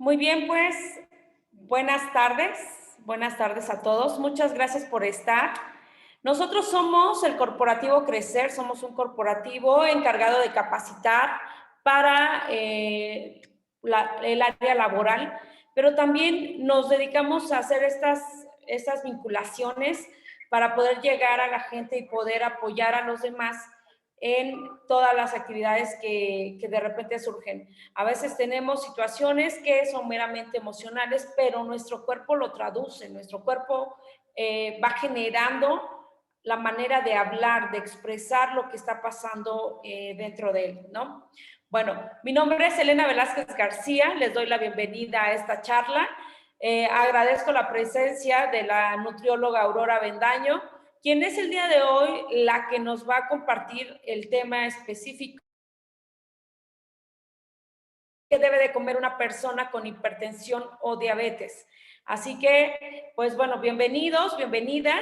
Muy bien, pues, buenas tardes a todos. Muchas gracias por estar. Nosotros somos el Corporativo Crecer, somos un corporativo encargado de capacitar para el área laboral, pero también nos dedicamos a hacer estas vinculaciones para poder llegar a la gente y poder apoyar a los demás en todas las actividades que de repente surgen. A veces tenemos situaciones que son meramente emocionales, pero nuestro cuerpo lo traduce, nuestro cuerpo va generando la manera de hablar, de expresar lo que está pasando dentro de él, ¿no? Bueno, mi nombre es Elena Velázquez García, les doy la bienvenida a esta charla. Agradezco la presencia de la nutrióloga Aurora Bendaño, quien es el día de hoy la que nos va a compartir el tema específico que debe de comer una persona con hipertensión o diabetes. Así que, pues bueno, bienvenidos, bienvenidas,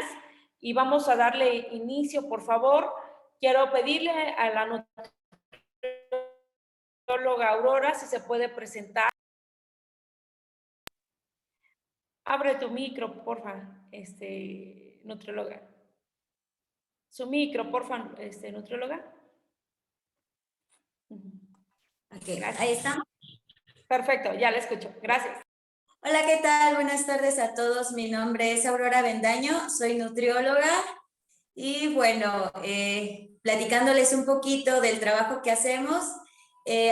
y vamos a darle inicio, por favor. Quiero pedirle a la nutrióloga Aurora si se puede presentar. Abre tu micro, porfa, nutrióloga. Su micro, porfa, nutrióloga. Ok, ahí está. Perfecto, ya la escucho. Gracias. Hola, ¿qué tal? Buenas tardes a todos. Mi nombre es Aurora Bendaño, soy nutrióloga y bueno, platicándoles un poquito del trabajo que hacemos,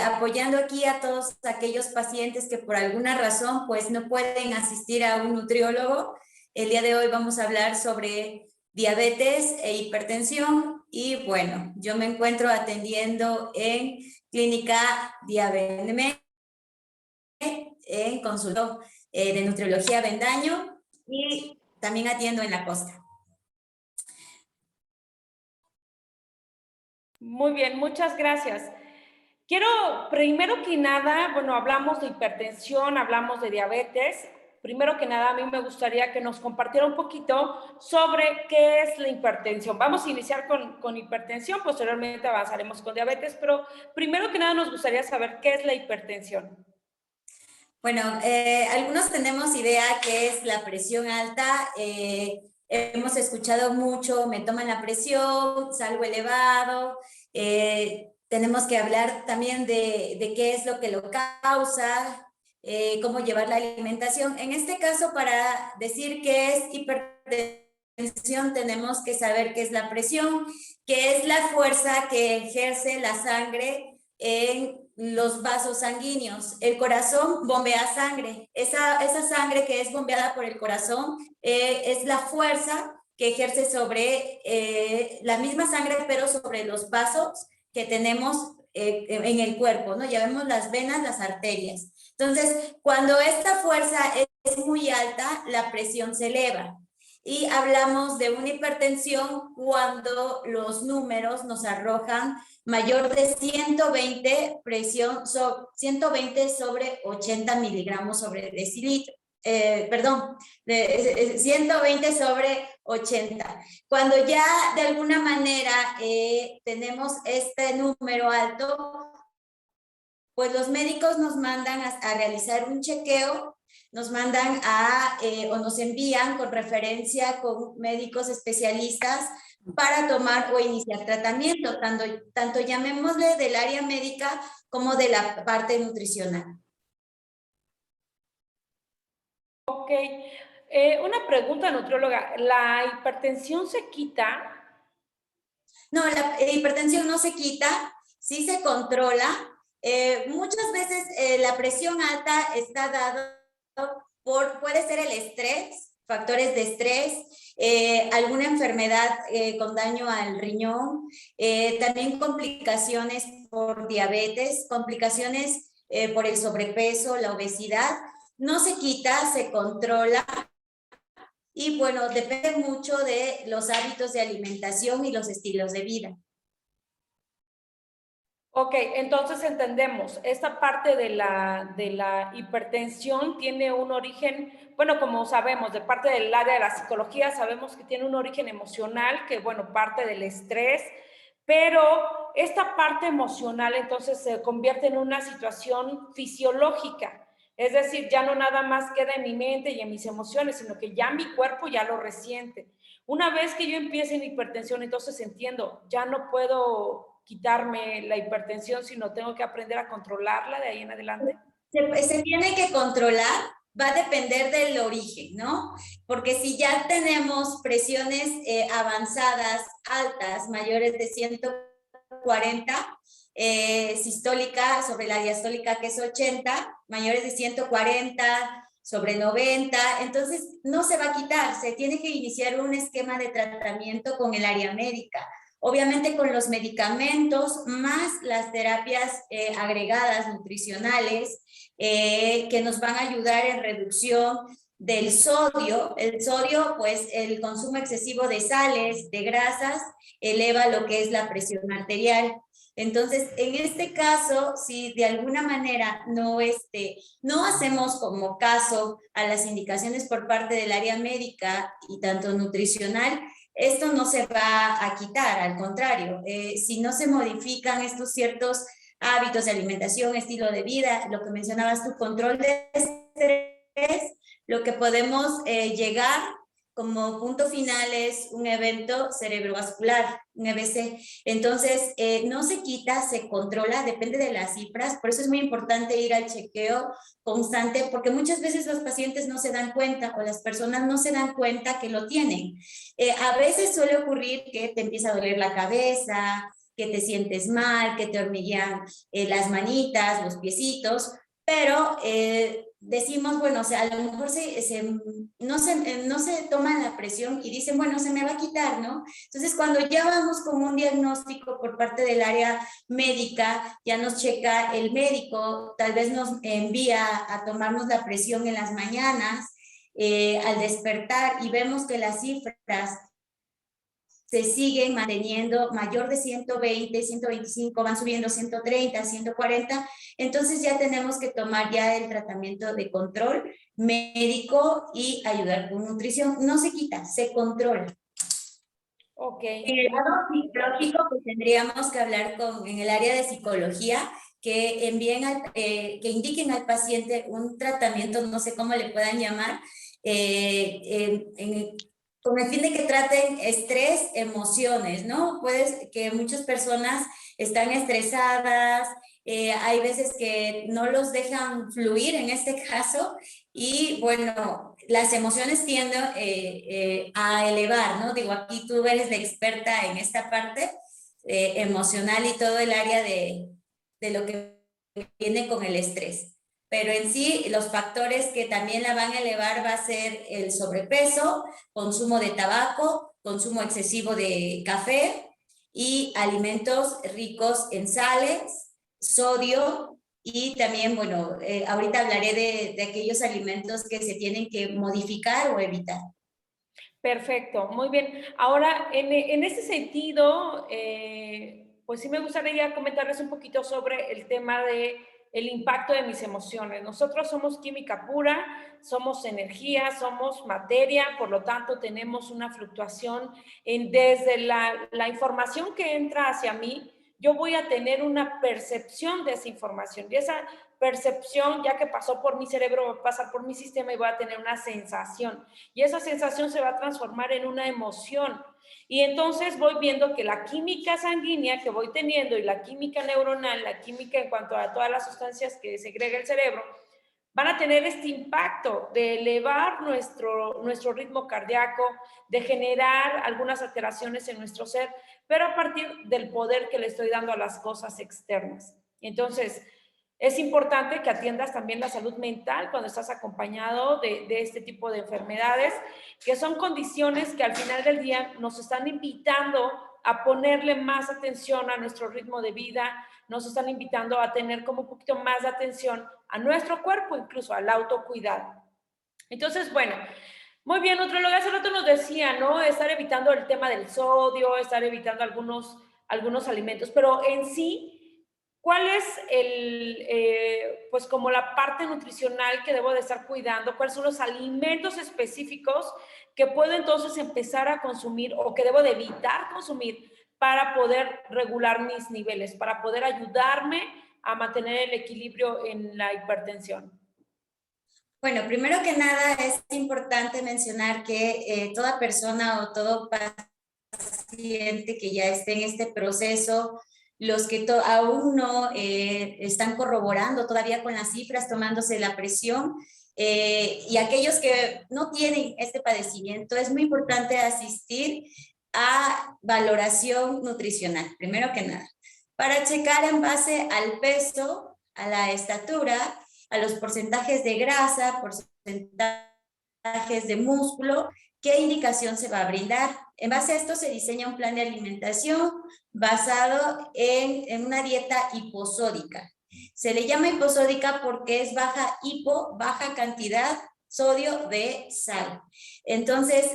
apoyando aquí a todos aquellos pacientes que por alguna razón pues no pueden asistir a un nutriólogo. El día de hoy vamos a hablar sobre diabetes e hipertensión y bueno, yo me encuentro atendiendo en Clínica Diabenme en consultorio de nutriología Bendaño y también atiendo en la costa. Muy bien, muchas gracias. Quiero, primero que nada, bueno, hablamos de hipertensión, hablamos de diabetes. Primero que nada, a mí me gustaría que nos compartiera un poquito sobre qué es la hipertensión. Vamos a iniciar con hipertensión, posteriormente avanzaremos con diabetes, pero primero que nada nos gustaría saber qué es la hipertensión. Bueno, algunos tenemos idea que es la presión alta. Hemos escuchado mucho, me toman la presión, salgo elevado. Tenemos que hablar también de qué es lo que lo causa, cómo llevar la alimentación. En este caso, para decir qué es hipertensión, tenemos que saber qué es la presión, qué es la fuerza que ejerce la sangre en los vasos sanguíneos. El corazón bombea sangre. Esa sangre que es bombeada por el corazón es la fuerza que ejerce sobre la misma sangre, pero sobre los vasos que tenemos en el cuerpo, ¿no? Ya vemos las venas, las arterias. Entonces, cuando esta fuerza es muy alta, la presión se eleva. Y hablamos de una hipertensión cuando los números nos arrojan mayor de 120 120 sobre 80 miligramos sobre decilitro. Perdón, 120 sobre 80. Cuando ya de alguna manera tenemos este número alto, pues los médicos nos mandan a realizar un chequeo, nos mandan o nos envían con referencia con médicos especialistas para tomar o iniciar tratamiento, tanto llamémosle del área médica como de la parte nutricional. Ok, una pregunta, nutrióloga, ¿la hipertensión se quita? No, la hipertensión no se quita, sí se controla. Muchas veces la presión alta está dada puede ser el estrés, factores de estrés, alguna enfermedad con daño al riñón, también complicaciones por diabetes, complicaciones por el sobrepeso, la obesidad. No se quita, se controla. Y bueno, depende mucho de los hábitos de alimentación y los estilos de vida. Ok, entonces entendemos, esta parte de la hipertensión tiene un origen, bueno, como sabemos, de parte del área de la psicología, sabemos que tiene un origen emocional, que bueno, parte del estrés, pero esta parte emocional entonces se convierte en una situación fisiológica. Es decir, ya no nada más queda en mi mente y en mis emociones, sino que ya mi cuerpo ya lo resiente. Una vez que yo empiece en hipertensión, entonces entiendo, ya no puedo quitarme la hipertensión, sino tengo que aprender a controlarla de ahí en adelante. Se tiene que controlar, va a depender del origen, ¿no? Porque si ya tenemos presiones avanzadas, altas, mayores de 140, sistólica sobre la diastólica que es 80, mayores de 140 sobre 90, entonces no se va a quitar, se tiene que iniciar un esquema de tratamiento con el área médica. Obviamente con los medicamentos más las terapias agregadas nutricionales que nos van a ayudar en reducción del sodio. El sodio, pues el consumo excesivo de sales, de grasas, eleva lo que es la presión arterial. Entonces, en este caso, si de alguna manera no hacemos como caso a las indicaciones por parte del área médica y tanto nutricional, esto no se va a quitar, al contrario, si no se modifican estos ciertos hábitos de alimentación, estilo de vida, lo que mencionabas tu control de estrés, lo que podemos llegar como punto final es un evento cerebrovascular, un EBC. Entonces, no se quita, se controla, depende de las cifras, por eso es muy importante ir al chequeo constante, porque muchas veces los pacientes no se dan cuenta o las personas no se dan cuenta que lo tienen. A veces suele ocurrir que te empieza a doler la cabeza, que te sientes mal, que te hormiguean las manitas, los piecitos, pero decimos, bueno, o sea, a lo mejor no se toman la presión y dicen, bueno, se me va a quitar, ¿no? Entonces, cuando ya vamos con un diagnóstico por parte del área médica, ya nos checa el médico, tal vez nos envía a tomarnos la presión en las mañanas, al despertar y vemos que las cifras se siguen manteniendo mayor de 120, 125, van subiendo 130, 140, entonces ya tenemos que tomar ya el tratamiento de control médico y ayudar con nutrición. No se quita, se controla. Ok. En el lado psicológico, pues tendríamos que hablar en el área de psicología, que que indiquen al paciente un tratamiento, no sé cómo le puedan llamar, con el fin de que traten estrés, emociones, ¿no? Puedes que muchas personas están estresadas, hay veces que no los dejan fluir en este caso y bueno, las emociones tienden a elevar, ¿no? Digo, aquí tú eres la experta en esta parte emocional y todo el área de lo que viene con el estrés. Pero en sí, los factores que también la van a elevar va a ser el sobrepeso, consumo de tabaco, consumo excesivo de café y alimentos ricos en sales, sodio y también, bueno, ahorita hablaré de aquellos alimentos que se tienen que modificar o evitar. Perfecto, muy bien. Ahora, en ese sentido, pues sí me gustaría comentarles un poquito sobre el tema de el impacto de mis emociones. Nosotros somos química pura, somos energía, somos materia, por lo tanto tenemos una fluctuación desde la información que entra hacia mí, yo voy a tener una percepción de esa información y esa percepción, ya que pasó por mi cerebro, va a pasar por mi sistema y voy a tener una sensación. Y esa sensación se va a transformar en una emoción. Y entonces voy viendo que la química sanguínea que voy teniendo y la química neuronal, la química en cuanto a todas las sustancias que segrega el cerebro, van a tener este impacto de elevar nuestro ritmo cardíaco, de generar algunas alteraciones en nuestro ser, pero a partir del poder que le estoy dando a las cosas externas. Entonces, es importante que atiendas también la salud mental cuando estás acompañado de este tipo de enfermedades, que son condiciones que al final del día nos están invitando a ponerle más atención a nuestro ritmo de vida, nos están invitando a tener como un poquito más de atención a nuestro cuerpo, incluso al autocuidado. Entonces, bueno, muy bien, nutrióloga, hace rato nos decía, ¿no? Estar evitando el tema del sodio, estar evitando algunos alimentos, pero en sí, ¿cuál es pues como la parte nutricional que debo de estar cuidando? ¿Cuáles son los alimentos específicos que puedo entonces empezar a consumir o que debo de evitar consumir para poder regular mis niveles, para poder ayudarme a mantener el equilibrio en la hipertensión? Bueno, primero que nada es importante mencionar que toda persona o todo paciente que ya esté en este proceso, los que aún no están corroborando todavía con las cifras, tomándose la presión, y aquellos que no tienen este padecimiento, es muy importante asistir a valoración nutricional, primero que nada, para checar en base al peso, a la estatura, a los porcentajes de grasa, porcentajes de músculo, qué indicación se va a brindar. En base a esto se diseña un plan de alimentación basado en una dieta hiposódica. Se le llama hiposódica porque es baja cantidad sodio de sal. Entonces,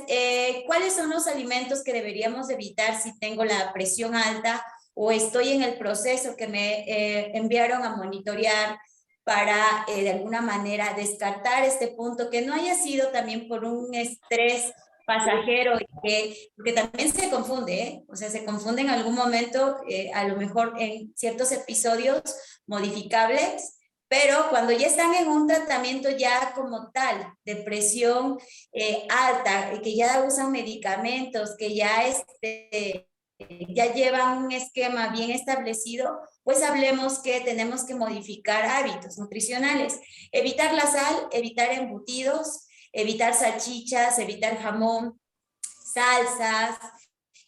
¿cuáles son los alimentos que deberíamos evitar si tengo la presión alta o estoy en el proceso que me enviaron a monitorear para de alguna manera descartar este punto, que no haya sido también por un estrés pasajero, porque también se confunde, ¿eh? O sea, se confunde en algún momento, a lo mejor en ciertos episodios modificables, pero cuando ya están en un tratamiento ya como tal, de presión alta, que ya usan medicamentos, que ya llevan un esquema bien establecido, pues hablemos que tenemos que modificar hábitos nutricionales, evitar la sal, evitar embutidos, evitar salchichas, evitar jamón, salsas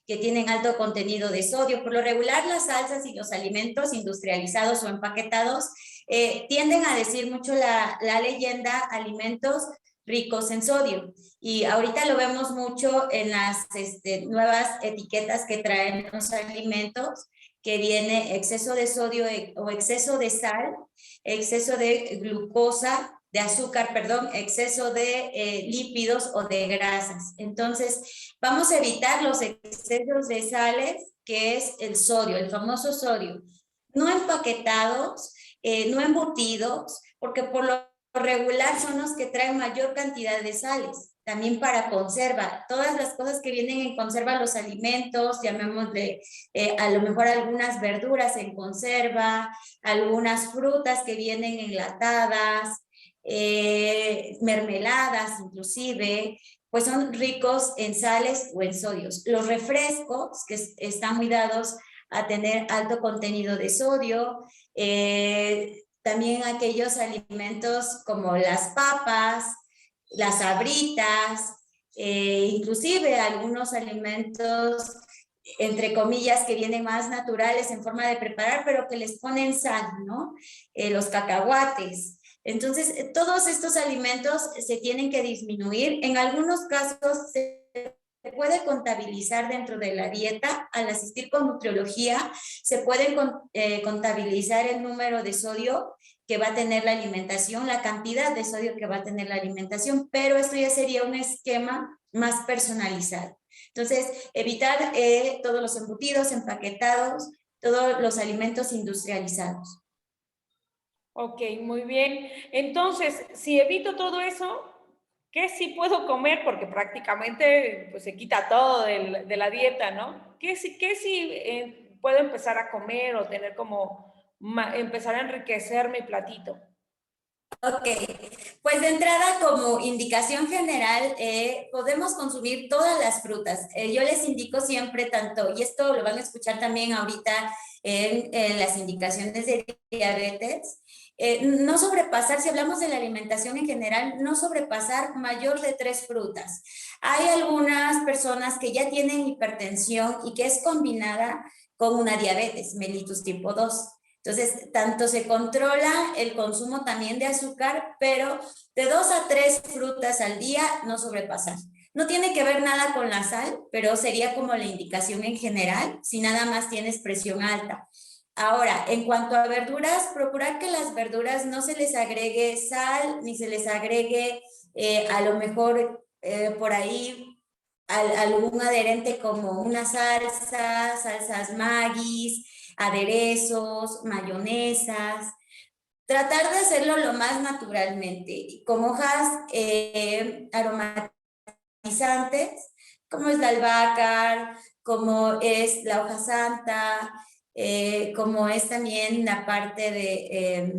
que tienen alto contenido de sodio. Por lo regular, las salsas y los alimentos industrializados o empaquetados tienden a decir mucho la leyenda alimentos ricos en sodio. Y ahorita lo vemos mucho en las nuevas etiquetas que traen los alimentos, que viene exceso de sodio o exceso de sal, exceso de glucosa, de azúcar, perdón, exceso de lípidos o de grasas. Entonces, vamos a evitar los excesos de sales, que es el sodio, el famoso sodio. No empaquetados, no embutidos, porque por lo regular son los que traen mayor cantidad de sales. También para conserva, todas las cosas que vienen en conserva, los alimentos, llamémosle a lo mejor algunas verduras en conserva, algunas frutas que vienen enlatadas, mermeladas inclusive, pues son ricos en sales o en sodios. Los refrescos, que están muy dados a tener alto contenido de sodio, también aquellos alimentos como las papas, las sabritas, inclusive algunos alimentos entre comillas, que vienen más naturales en forma de preparar, pero que les ponen sal, ¿no? Los cacahuates. Entonces, todos estos alimentos se tienen que disminuir. En algunos casos se puede contabilizar dentro de la dieta. Al asistir con nutriología, se puede contabilizar el número de sodio que va a tener la alimentación, la cantidad de sodio que va a tener la alimentación, pero esto ya sería un esquema más personalizado. Entonces, evitar todos los embutidos, empaquetados, todos los alimentos industrializados. Ok, muy bien. Entonces, si evito todo eso, ¿qué sí puedo comer? Porque prácticamente pues, se quita todo de la dieta, ¿no? ¿Qué sí puedo empezar a comer o tener como empezar a enriquecer mi platito? Ok, pues de entrada como indicación general, podemos consumir todas las frutas. Yo les indico siempre tanto, y esto lo van a escuchar también ahorita en las indicaciones de diabetes, no sobrepasar, si hablamos de la alimentación en general, no sobrepasar mayor de 3 frutas. Hay algunas personas que ya tienen hipertensión y que es combinada con una diabetes mellitus tipo 2. Entonces, tanto se controla el consumo también de azúcar, pero de 2 a 3 frutas al día, no sobrepasar. No tiene que ver nada con la sal, pero sería como la indicación en general, si nada más tienes presión alta. Ahora, en cuanto a verduras, procurar que las verduras no se les agregue sal, ni se les agregue a lo mejor por ahí algún adherente como una salsa, salsas Maggi, aderezos, mayonesas. Tratar de hacerlo lo más naturalmente, con hojas aromatizantes, como es la albahaca, como es la hoja santa, como es también la parte de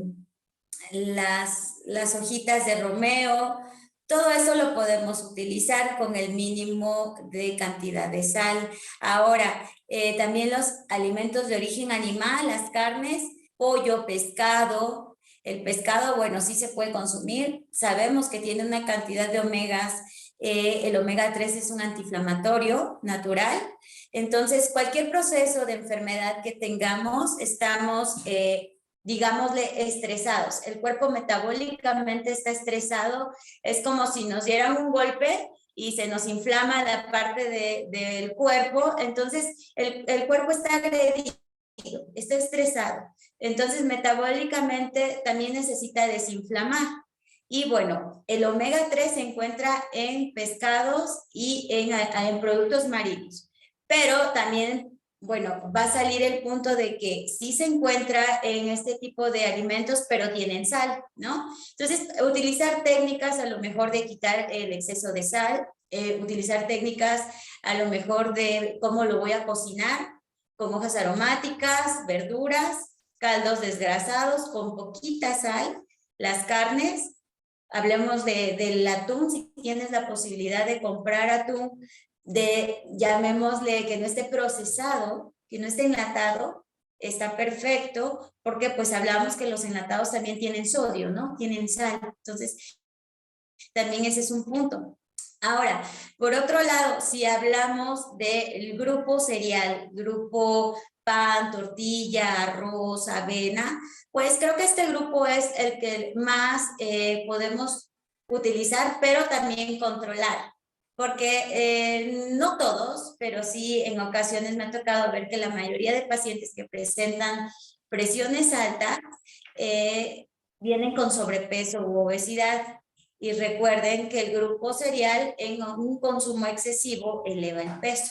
las hojitas de romeo, todo eso lo podemos utilizar con el mínimo de cantidad de sal. Ahora, también los alimentos de origen animal, las carnes, pollo, pescado. El pescado, bueno, sí se puede consumir. Sabemos que tiene una cantidad de omegas. El omega 3 es un antiinflamatorio natural. Entonces, cualquier proceso de enfermedad que tengamos, estamos digámosle, estresados. El cuerpo metabólicamente está estresado, es como si nos dieran un golpe y se nos inflama la parte del cuerpo, entonces el cuerpo está agredido, está estresado. Entonces, metabólicamente también necesita desinflamar. Y bueno, el omega 3 se encuentra en pescados y en productos marinos, pero también bueno, va a salir el punto de que sí se encuentra en este tipo de alimentos, pero tienen sal, ¿no? Entonces, utilizar técnicas a lo mejor de quitar el exceso de sal, utilizar técnicas a lo mejor de cómo lo voy a cocinar, con hojas aromáticas, verduras, caldos desgrasados con poquita sal, las carnes, hablemos del atún, si tienes la posibilidad de comprar atún, llamémosle que no esté procesado, que no esté enlatado, está perfecto, porque pues hablamos que los enlatados también tienen sodio, ¿no? Tienen sal, entonces también ese es un punto. Ahora, por otro lado, si hablamos del grupo cereal, grupo pan, tortilla, arroz, avena, pues creo que este grupo es el que más podemos utilizar, pero también controlar. Porque no todos, pero sí en ocasiones me ha tocado ver que la mayoría de pacientes que presentan presiones altas vienen con sobrepeso u obesidad. Y recuerden que el grupo cereal en un consumo excesivo eleva el peso.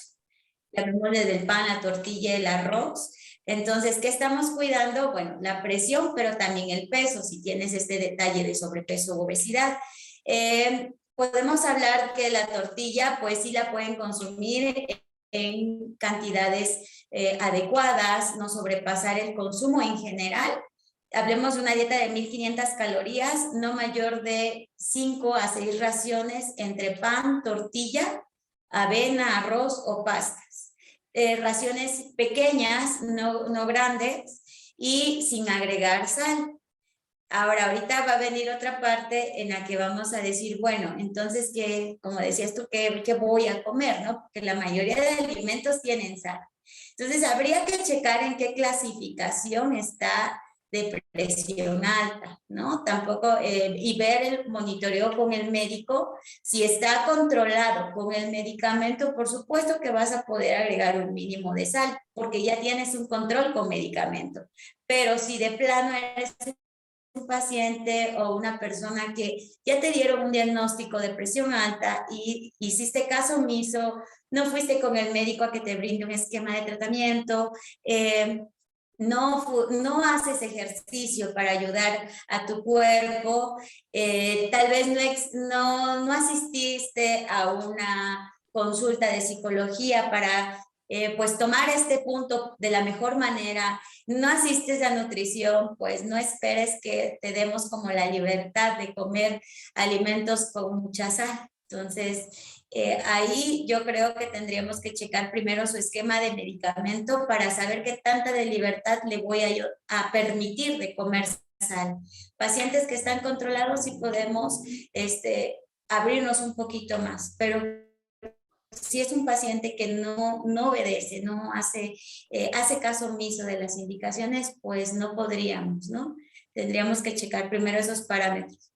Llamémosle del pan, la tortilla, el arroz. Entonces, ¿qué estamos cuidando? Bueno, la presión, pero también el peso, si tienes este detalle de sobrepeso o obesidad. Podemos hablar que la tortilla, pues sí la pueden consumir en cantidades adecuadas, no sobrepasar el consumo en general. Hablemos de una dieta de 1500 calorías, no mayor de 5 a 6 raciones entre pan, tortilla, avena, arroz o pastas. Raciones pequeñas, no grandes, y sin agregar sal. Ahora, ahorita va a venir otra parte en la que vamos a decir, bueno, entonces, como decías tú, ¿qué voy a comer? ¿No? Porque la mayoría de alimentos tienen sal. Entonces, habría que checar en qué clasificación está de presión alta, ¿no? Tampoco, y ver el monitoreo con el médico. Si está controlado con el medicamento, por supuesto que vas a poder agregar un mínimo de sal, porque ya tienes un control con medicamento. Pero si de plano eres un paciente o una persona que ya te dieron un diagnóstico de presión alta y hiciste caso omiso, no fuiste con el médico a que te brinde un esquema de tratamiento, no haces ejercicio para ayudar a tu cuerpo, tal vez no asististe a una consulta de psicología para pues tomar este punto de la mejor manera, no asistes a nutrición, pues no esperes que te demos como la libertad de comer alimentos con mucha sal. Entonces, ahí yo creo que tendríamos que checar primero su esquema de medicamento para saber qué tanta de libertad le voy a permitir de comer sal. Pacientes que están controlados sí podemos abrirnos un poquito más, pero si es un paciente que no obedece, no hace caso omiso de las indicaciones, pues no podríamos, ¿no? Tendríamos que checar primero esos parámetros.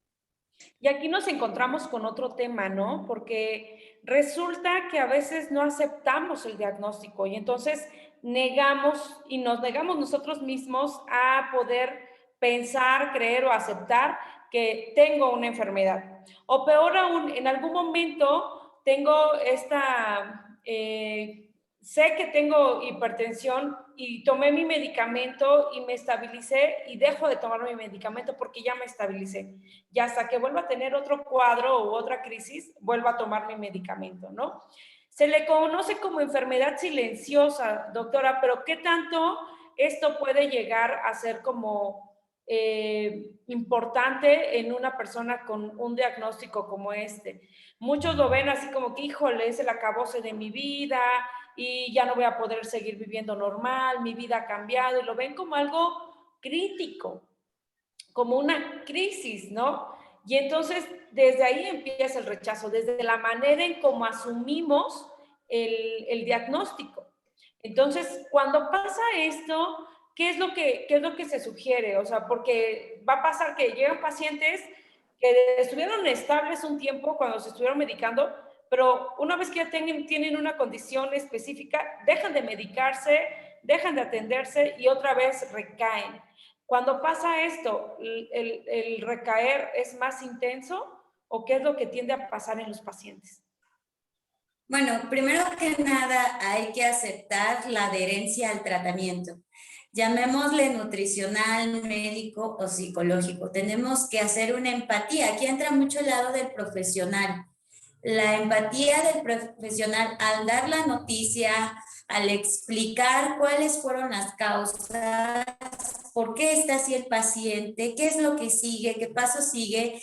Y aquí nos encontramos con otro tema, ¿no? Porque resulta que a veces no aceptamos el diagnóstico y entonces negamos y nos negamos nosotros mismos a poder pensar, creer o aceptar que tengo una enfermedad. O peor aún, en algún momento tengo sé que tengo hipertensión y tomé mi medicamento y me estabilicé y dejo de tomar mi medicamento porque ya me estabilicé. Y hasta que vuelva a tener otro cuadro u otra crisis, vuelvo a tomar mi medicamento, ¿no? Se le conoce como enfermedad silenciosa, doctora, pero ¿qué tanto esto puede llegar a ser como importante en una persona con un diagnóstico como este. Muchos lo ven así como que, híjole, es el acabose de mi vida y ya no voy a poder seguir viviendo normal, mi vida ha cambiado, y lo ven como algo crítico, como una crisis, ¿no? Y entonces desde ahí empieza el rechazo, desde la manera en cómo asumimos el diagnóstico. Entonces, cuando pasa esto, ¿qué es lo que se sugiere? O sea, porque va a pasar que llegan pacientes que estuvieron estables un tiempo cuando se estuvieron medicando, pero una vez que ya tienen una condición específica, dejan de medicarse, dejan de atenderse y otra vez recaen. Cuando pasa esto, ¿el recaer es más intenso o qué es lo que tiende a pasar en los pacientes? Bueno, primero que nada hay que aceptar la adherencia al tratamiento. Llamémosle nutricional, médico o psicológico. Tenemos que hacer una empatía. Aquí entra mucho el lado del profesional. La empatía del profesional al dar la noticia, al explicar cuáles fueron las causas, por qué está así el paciente, qué es lo que sigue, qué paso sigue.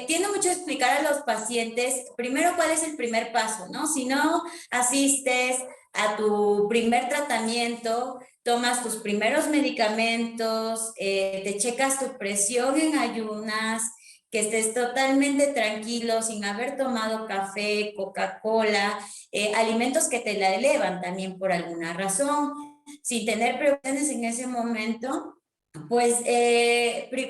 Tiene mucho explicar a los pacientes, primero, cuál es el primer paso, ¿no? Si no asistes a tu primer tratamiento, tomas tus primeros medicamentos, te checas tu presión en ayunas, que estés totalmente tranquilo, sin haber tomado café, Coca-Cola, alimentos que te la elevan también por alguna razón, sin tener preocupaciones en ese momento. Pues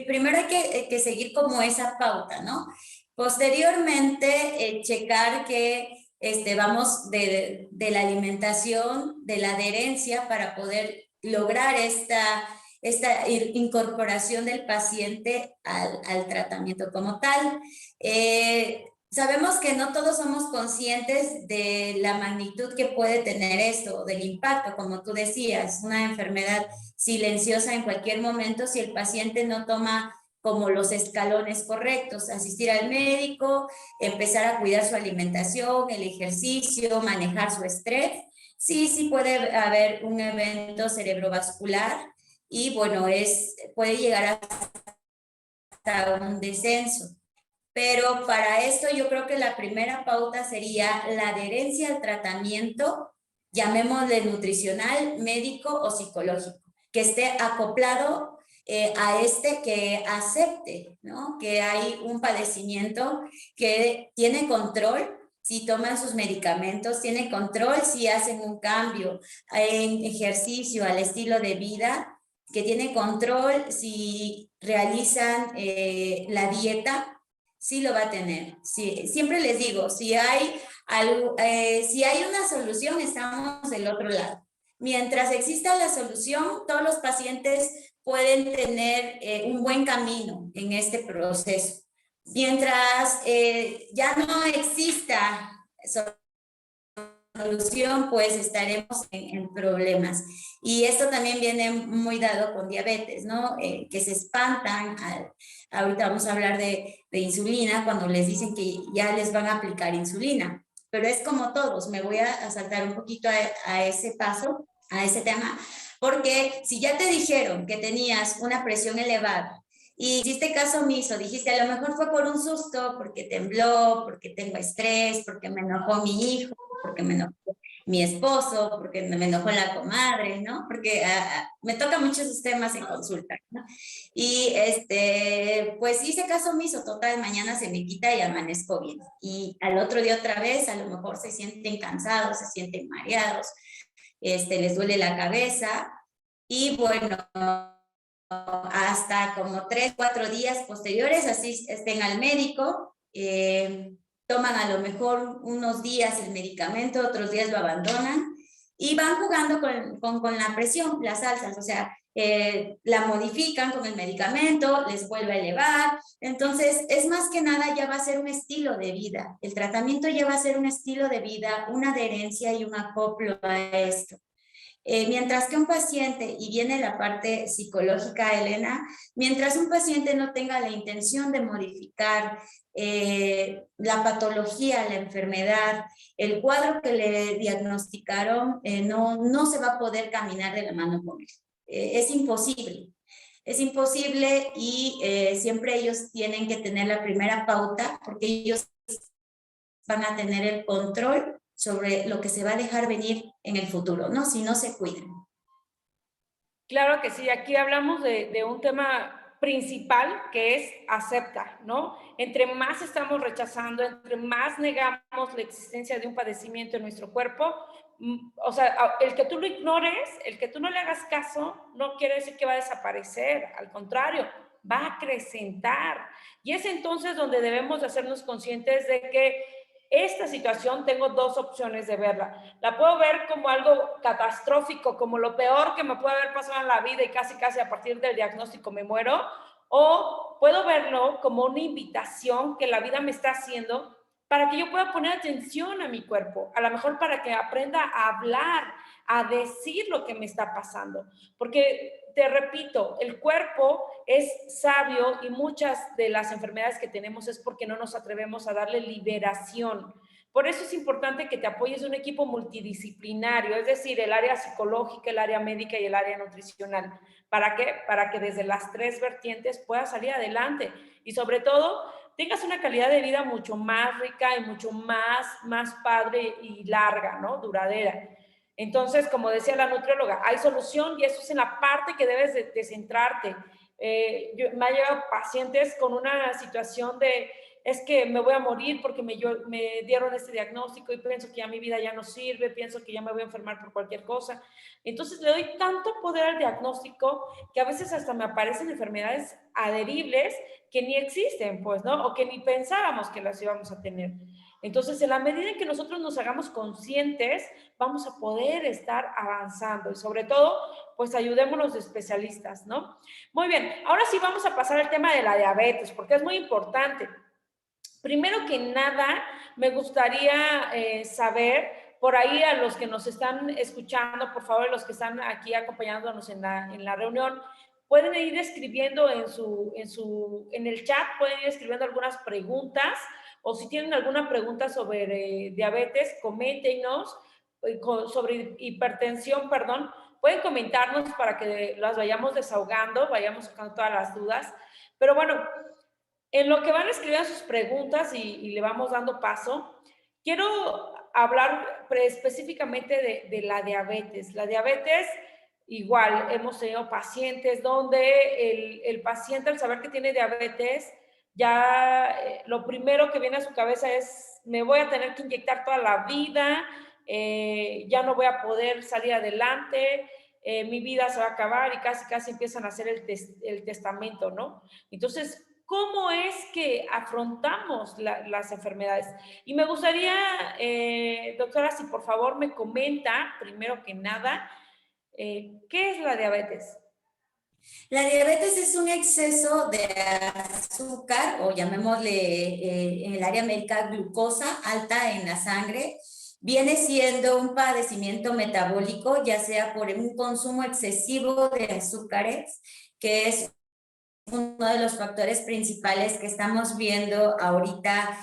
primero hay que seguir como esa pauta, ¿no? Posteriormente, checar que vamos de la alimentación, de la adherencia para poder lograr esta incorporación del paciente al tratamiento como tal. Sabemos que no todos somos conscientes de la magnitud que puede tener esto, del impacto, como tú decías, una enfermedad silenciosa en cualquier momento si el paciente no toma como los escalones correctos, asistir al médico, empezar a cuidar su alimentación, el ejercicio, manejar su estrés. Sí puede haber un evento cerebrovascular y bueno, puede llegar hasta un descenso. Pero para esto yo creo que la primera pauta sería la adherencia al tratamiento, llamémosle nutricional, médico o psicológico, que esté acoplado a que acepte, ¿no? Que hay un padecimiento que tiene control si toman sus medicamentos, tiene control si hacen un cambio en ejercicio al estilo de vida, que tiene control si realizan la dieta. Sí lo va a tener. Sí, siempre les digo, si hay una solución, estamos del otro lado. Mientras exista la solución, todos los pacientes pueden tener un buen camino en este proceso. Mientras ya no exista solución, pues estaremos en problemas. Y esto también viene muy dado con diabetes, ¿no? Que se espantan. Ahorita vamos a hablar de insulina cuando les dicen que ya les van a aplicar insulina. Pero es como todos, me voy a saltar un poquito a ese paso, a ese tema, porque si ya te dijeron que tenías una presión elevada y hiciste caso omiso, dijiste a lo mejor fue por un susto, porque tembló, porque tengo estrés, porque me enojó mi hijo, porque me enojó mi esposo, porque me enojó la comadre, ¿no? Porque me toca mucho esos temas en consulta, ¿no? Y pues hice caso omiso, total, mañana se me quita y amanezco bien. Y al otro día otra vez, a lo mejor se sienten cansados, se sienten mareados, les duele la cabeza y bueno, hasta como 3, 4 días posteriores asisten al médico, toman a lo mejor unos días el medicamento, otros días lo abandonan y van jugando con la presión, las alzas, o sea, la modifican con el medicamento, les vuelve a elevar. Entonces, es más que nada ya va a ser un estilo de vida. El tratamiento ya va a ser un estilo de vida, una adherencia y un acoplo a esto. Mientras que un paciente, y viene la parte psicológica, Elena, mientras un paciente no tenga la intención de modificar la patología, la enfermedad, el cuadro que le diagnosticaron, no se va a poder caminar de la mano con él. Es imposible. es imposible y siempre ellos tienen que tener la primera pauta porque ellos van a tener el control sobre lo que se va a dejar venir en el futuro, ¿no? Si no se cuidan. Claro que sí, aquí hablamos de un tema principal que es acepta, ¿no? Entre más estamos rechazando, entre más negamos la existencia de un padecimiento en nuestro cuerpo, o sea, el que tú lo ignores, el que tú no le hagas caso, no quiere decir que va a desaparecer, al contrario, va a acrecentar. Y es entonces donde debemos de hacernos conscientes de que esta situación tengo dos opciones de verla. La puedo ver como algo catastrófico, como lo peor que me puede haber pasado en la vida y casi a partir del diagnóstico me muero, o puedo verlo como una invitación que la vida me está haciendo para que yo pueda poner atención a mi cuerpo, a lo mejor para que aprenda a hablar, a decir lo que me está pasando. Porque, te repito, el cuerpo es sabio y muchas de las enfermedades que tenemos es porque no nos atrevemos a darle liberación. Por eso es importante que te apoyes de un equipo multidisciplinario, es decir, el área psicológica, el área médica y el área nutricional. ¿Para qué? Para que desde las tres vertientes puedas salir adelante y sobre todo tengas una calidad de vida mucho más rica y mucho más padre y larga, ¿no? Duradera. Entonces, como decía la nutrióloga, hay solución y eso es en la parte que debes de centrarte. Me ha llegado pacientes con una situación de, es que me voy a morir porque me dieron este diagnóstico y pienso que ya mi vida ya no sirve, pienso que ya me voy a enfermar por cualquier cosa. Entonces le doy tanto poder al diagnóstico que a veces hasta me aparecen enfermedades adheribles que ni existen, pues, ¿no? O que ni pensábamos que las íbamos a tener. Entonces, en la medida en que nosotros nos hagamos conscientes, vamos a poder estar avanzando y sobre todo, pues ayudémonos de especialistas, ¿no? Muy bien, ahora sí vamos a pasar al tema de la diabetes, porque es muy importante. Primero que nada, me gustaría saber, por ahí a los que nos están escuchando, por favor, los que están aquí acompañándonos en la reunión, pueden ir escribiendo en el chat, pueden ir escribiendo algunas preguntas, o si tienen alguna pregunta sobre diabetes, coméntenos, sobre hipertensión, perdón, pueden comentarnos para que las vayamos desahogando, vayamos sacando todas las dudas. Pero bueno, en lo que van escribiendo sus preguntas y le vamos dando paso, quiero hablar específicamente de la diabetes. La diabetes, igual, hemos tenido pacientes donde el paciente al saber que tiene diabetes, ya lo primero que viene a su cabeza es, me voy a tener que inyectar toda la vida, ya no voy a poder salir adelante, mi vida se va a acabar y casi empiezan a hacer el testamento, ¿no? Entonces, ¿cómo es que afrontamos las enfermedades? Y me gustaría, doctora, si por favor me comenta, primero que nada, ¿qué es la diabetes? La diabetes es un exceso de azúcar, o llamémosle en el área médica glucosa alta en la sangre. Viene siendo un padecimiento metabólico, ya sea por un consumo excesivo de azúcares, que es uno de los factores principales que estamos viendo ahorita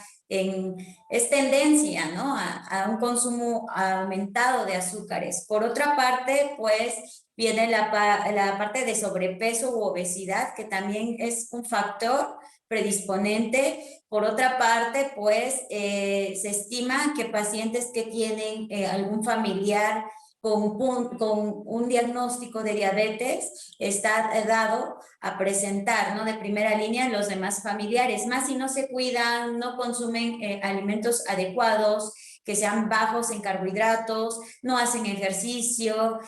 es tendencia, ¿no? A un consumo aumentado de azúcares. Por otra parte, pues viene la parte de sobrepeso u obesidad, que también es un factor predisponente. Por otra parte, pues se estima que pacientes que tienen algún familiar con un diagnóstico de diabetes está dado a presentar, ¿no? De primera línea los demás familiares, más si no se cuidan, no consumen alimentos adecuados, que sean bajos en carbohidratos, no hacen ejercicio,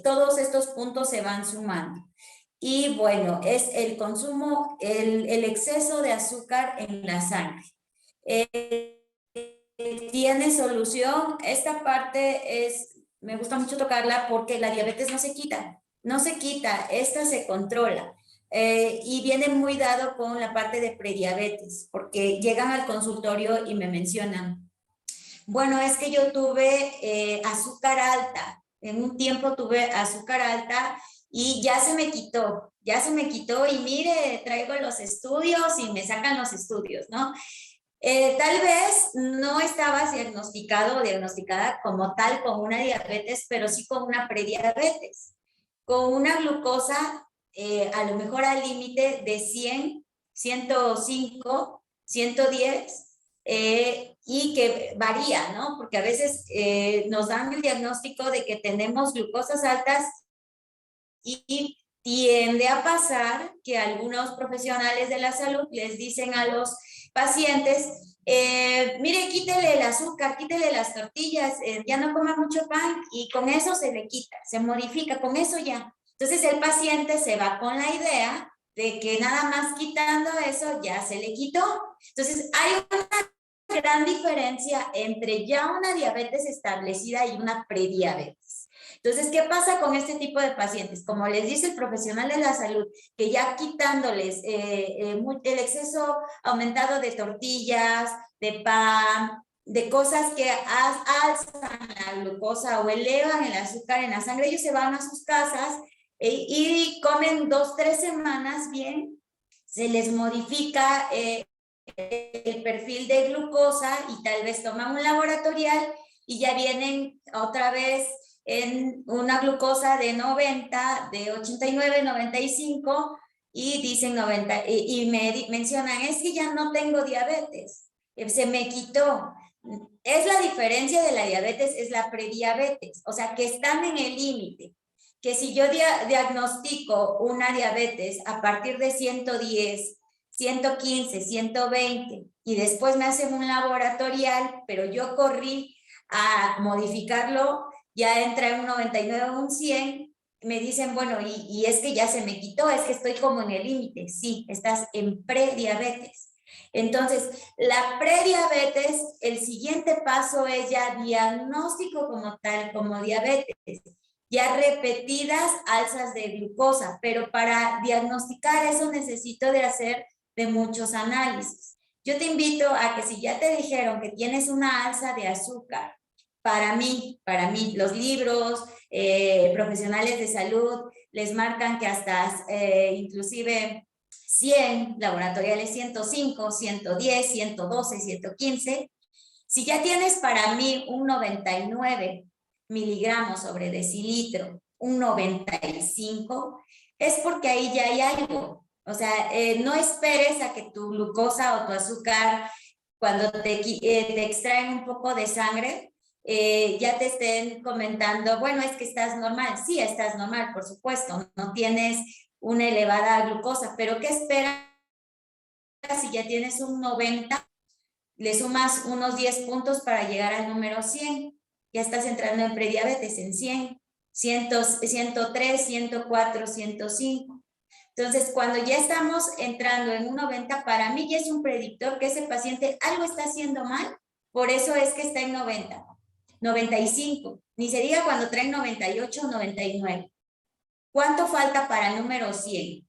todos estos puntos se van sumando. Y bueno, es el consumo, el exceso de azúcar en la sangre. Tiene solución, esta parte me gusta mucho tocarla porque la diabetes no se quita, esta se controla. Y viene muy dado con la parte de prediabetes, porque llegan al consultorio y me mencionan, bueno, es que yo tuve azúcar alta, en un tiempo tuve azúcar alta y ya se me quitó y mire, traigo los estudios y me sacan los estudios, ¿no? Tal vez no estabas diagnosticado o diagnosticada como tal con una diabetes, pero sí con una prediabetes, con una glucosa a lo mejor al límite de 100, 105, 110, y que varía, ¿no? Porque a veces nos dan el diagnóstico de que tenemos glucosas altas y tiende a pasar que algunos profesionales de la salud les dicen a los pacientes, mire, quítele el azúcar, quítele las tortillas, ya no coma mucho pan, y con eso se le quita, se modifica, con eso ya. Entonces el paciente se va con la idea de que nada más quitando eso ya se le quitó. Entonces hay una gran diferencia entre ya una diabetes establecida y una prediabetes. Entonces, ¿qué pasa con este tipo de pacientes? Como les dice el profesional de la salud, que ya quitándoles el exceso aumentado de tortillas, de pan, de cosas que alzan la glucosa o elevan el azúcar en la sangre, ellos se van a sus casas y comen 2, 3 semanas bien, se les modifica el perfil de glucosa y tal vez toman un laboratorial y ya vienen otra vez en una glucosa de 90, de 89, 95, y dicen 90, y me mencionan, es que ya no tengo diabetes, se me quitó. Es la diferencia de la diabetes, es la prediabetes, o sea, que están en el límite, que si yo diagnostico una diabetes a partir de 110, 115, 120, y después me hacen un laboratorial, pero yo corrí a modificarlo, ya entra en un 99 o un 100, me dicen, bueno, y es que ya se me quitó, es que estoy como en el límite. Sí, estás en prediabetes. Entonces, la prediabetes, el siguiente paso es ya diagnóstico como tal, como diabetes, ya repetidas alzas de glucosa, pero para diagnosticar eso necesito de hacer de muchos análisis. Yo te invito a que si ya te dijeron que tienes una alza de azúcar, para mí, los libros, profesionales de salud, les marcan que hasta inclusive 100, laboratoriales 105, 110, 112, 115. Si ya tienes para mí un 99 miligramos sobre decilitro, un 95, es porque ahí ya hay algo. O sea, no esperes a que tu glucosa o tu azúcar, cuando te extraen un poco de sangre, ya te estén comentando, bueno, es que estás normal. Sí, estás normal, por supuesto, no tienes una elevada glucosa, pero ¿qué esperas si ya tienes un 90? Le sumas unos 10 puntos para llegar al número 100. Ya estás entrando en prediabetes en 100, 103, 104, 105. Entonces, cuando ya estamos entrando en un 90, para mí ya es un predictor que ese paciente algo está haciendo mal, por eso es que está en 90, 95. Ni se diga cuando traen 98 o 99. ¿Cuánto falta para el número 100?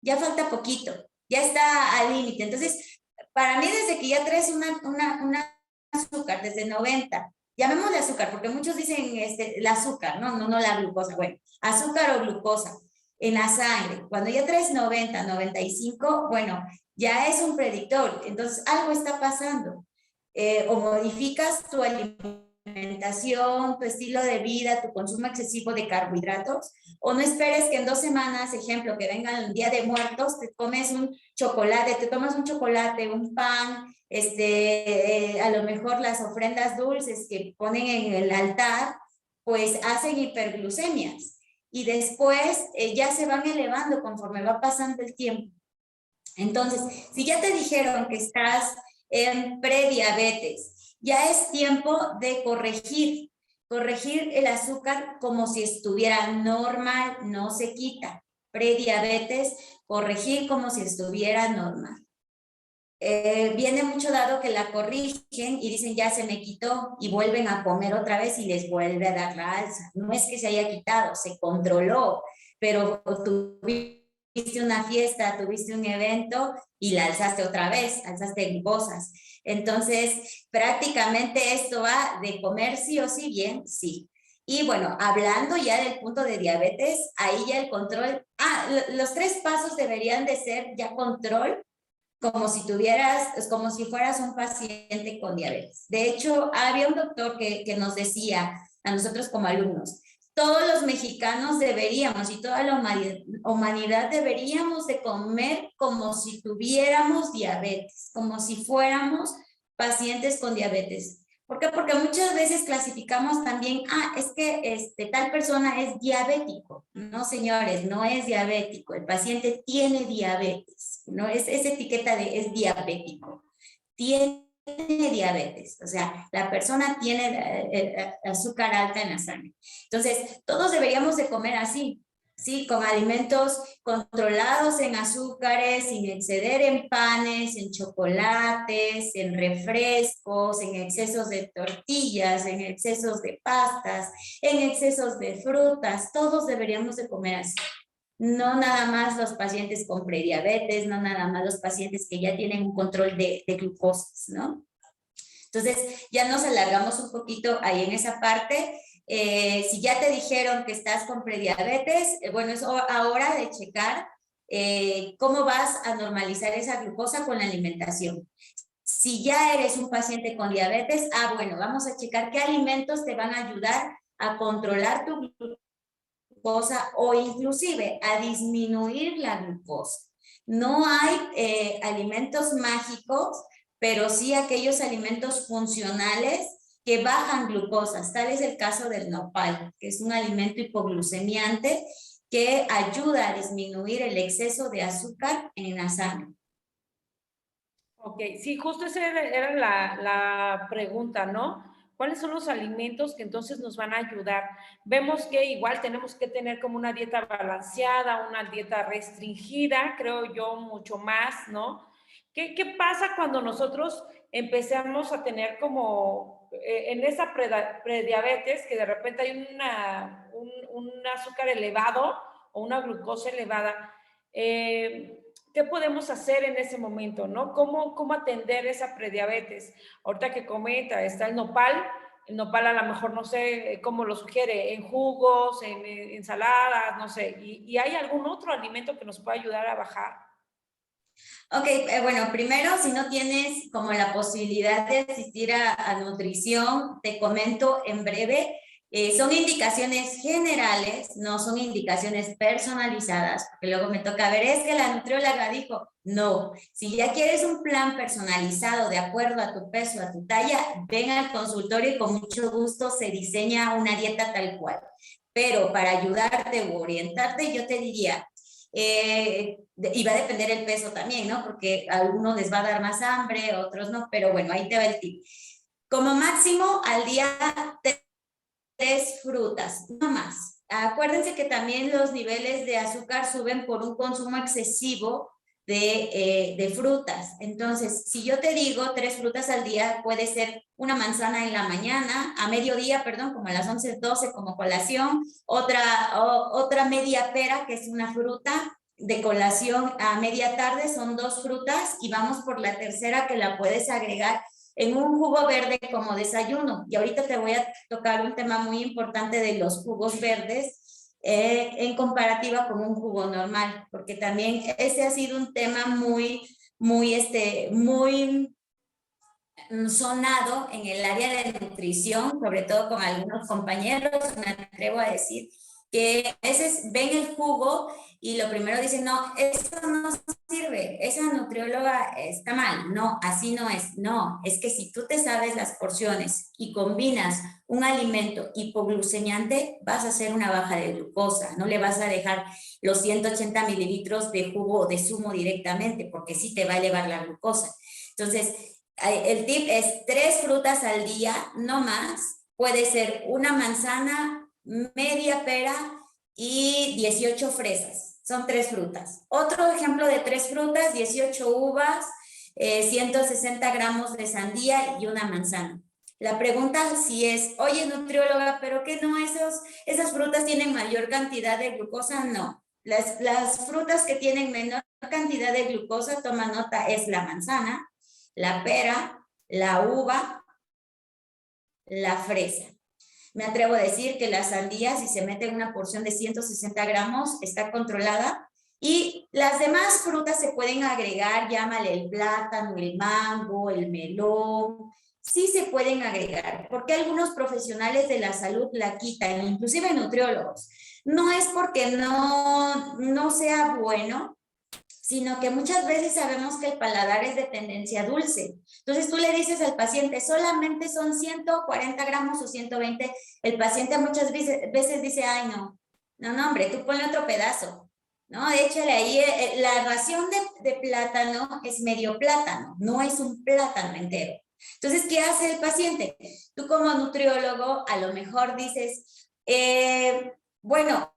Ya falta poquito, ya está al límite. Entonces, para mí, desde que ya traes una azúcar, desde 90, llamémosle azúcar, porque muchos dicen el azúcar, no la glucosa. Bueno, azúcar o glucosa en la sangre, cuando ya traes 90, 95, bueno, ya es un predictor. Entonces, algo está pasando. O modificas tu alimentación, tu estilo de vida, tu consumo excesivo de carbohidratos, o no esperes que en 2 semanas, ejemplo, que venga el Día de Muertos, te comes un chocolate, te tomas un chocolate, un pan, a lo mejor las ofrendas dulces que ponen en el altar, pues hacen hiperglucemias. Y después ya se van elevando conforme va pasando el tiempo. Entonces, si ya te dijeron que estás en prediabetes, ya es tiempo de corregir el azúcar como si estuviera normal, no se quita. Prediabetes, corregir como si estuviera normal. Viene mucho dado que la corrigen y dicen ya se me quitó y vuelven a comer otra vez y les vuelve a dar la alza. No es que se haya quitado, se controló, pero tuviste una fiesta, tuviste un evento y la alzaste otra vez, alzaste glucosas. Entonces, prácticamente esto va de comer sí o sí bien, sí. Y bueno, hablando ya del punto de diabetes, ahí ya el control, los 3 pasos deberían de ser ya control, como si como si fueras un paciente con diabetes. De hecho, había un doctor que nos decía a nosotros como alumnos, todos los mexicanos deberíamos y toda la humanidad deberíamos de comer como si tuviéramos diabetes, como si fuéramos pacientes con diabetes. ¿Por qué? Porque muchas veces clasificamos también, es que tal persona es diabético. No, señores, no es diabético. El paciente tiene diabetes. No es esa etiqueta de es diabético. Tiene diabetes, o sea, la persona tiene azúcar alta en la sangre. Entonces, todos deberíamos de comer así, ¿sí? Con alimentos controlados en azúcares, sin exceder en panes, en chocolates, en refrescos, en excesos de tortillas, en excesos de pastas, en excesos de frutas. Todos deberíamos de comer así. No nada más los pacientes con prediabetes, no nada más los pacientes que ya tienen un control de glucosas, ¿no? Entonces, ya nos alargamos un poquito ahí en esa parte. Si ya te dijeron que estás con prediabetes, bueno, es hora de checar cómo vas a normalizar esa glucosa con la alimentación. Si ya eres un paciente con diabetes, bueno, vamos a checar qué alimentos te van a ayudar a controlar tu glucosa o inclusive a disminuir la glucosa. No hay alimentos mágicos, pero sí aquellos alimentos funcionales que bajan glucosas. Tal es el caso del nopal, que es un alimento hipoglucemiante que ayuda a disminuir el exceso de azúcar en la sangre. Ok, sí, justo esa era la pregunta, ¿no? ¿Cuáles son los alimentos que entonces nos van a ayudar? Vemos que igual tenemos que tener como una dieta balanceada, una dieta restringida, creo yo, mucho más, ¿no? ¿Qué pasa cuando nosotros empezamos a tener como en esa prediabetes, que de repente hay un azúcar elevado o una glucosa elevada? ¿Qué podemos hacer en ese momento, no? ¿Cómo atender esa prediabetes? Ahorita que comenta, está el nopal a lo mejor no sé cómo lo sugiere, en jugos, en ensaladas, no sé. ¿Y hay algún otro alimento que nos pueda ayudar a bajar? Ok, bueno, primero, si no tienes como la posibilidad de asistir a nutrición, te comento en breve. Son indicaciones generales, no son indicaciones personalizadas, porque luego me toca ver, es que la nutrióloga dijo, no, si ya quieres un plan personalizado de acuerdo a tu peso, a tu talla, ven al consultorio y con mucho gusto se diseña una dieta tal cual. Pero para ayudarte o orientarte, yo te diría, y va a depender el peso también, ¿no? Porque a algunos les va a dar más hambre, a otros no, pero bueno, ahí te va el tip. Como máximo al día 3 frutas, no más. Acuérdense que también los niveles de azúcar suben por un consumo excesivo de frutas. Entonces, si yo te digo 3 frutas al día, puede ser una manzana en la mañana, a mediodía, perdón, como a las 11, 12 como colación, otra media pera, que es una fruta de colación a media tarde, son 2 frutas, y vamos por la tercera que la puedes agregar en un jugo verde como desayuno. Y ahorita te voy a tocar un tema muy importante de los jugos verdes en comparativa con un jugo normal, porque también ese ha sido un tema muy sonado en el área de nutrición, sobre todo con algunos compañeros, me atrevo a decir, que a veces ven el jugo y lo primero dicen, no, eso no sirve, esa nutrióloga está mal. No, así no es. No, es que si tú te sabes las porciones y combinas un alimento hipoglucemiante, vas a hacer una baja de glucosa, no le vas a dejar los 180 mililitros de jugo de zumo directamente, porque sí te va a elevar la glucosa. Entonces, el tip es 3 frutas al día, no más. Puede ser una manzana, media pera y 18 fresas. Son 3 frutas. Otro ejemplo de 3 frutas, 18 uvas, 160 gramos de sandía y una manzana. La pregunta si es, oye, nutrióloga, ¿pero qué no? ¿Esas frutas tienen mayor cantidad de glucosa? No. Las frutas que tienen menor cantidad de glucosa, toma nota, es la manzana, la pera, la uva, la fresa. Me atrevo a decir que la sandía, si se mete en una porción de 160 gramos, está controlada. Y las demás frutas se pueden agregar, llámale el plátano, el mango, el melón, sí se pueden agregar, porque algunos profesionales de la salud la quitan, inclusive nutriólogos. No es porque no sea bueno, sino que muchas veces sabemos que el paladar es de tendencia dulce. Entonces tú le dices al paciente, solamente son 140 gramos o 120, el paciente muchas veces dice, ay no, hombre, tú ponle otro pedazo, ¿no? Échale ahí, la ración de plátano es medio plátano, no es un plátano entero. Entonces, ¿qué hace el paciente? Tú como nutriólogo a lo mejor dices, bueno,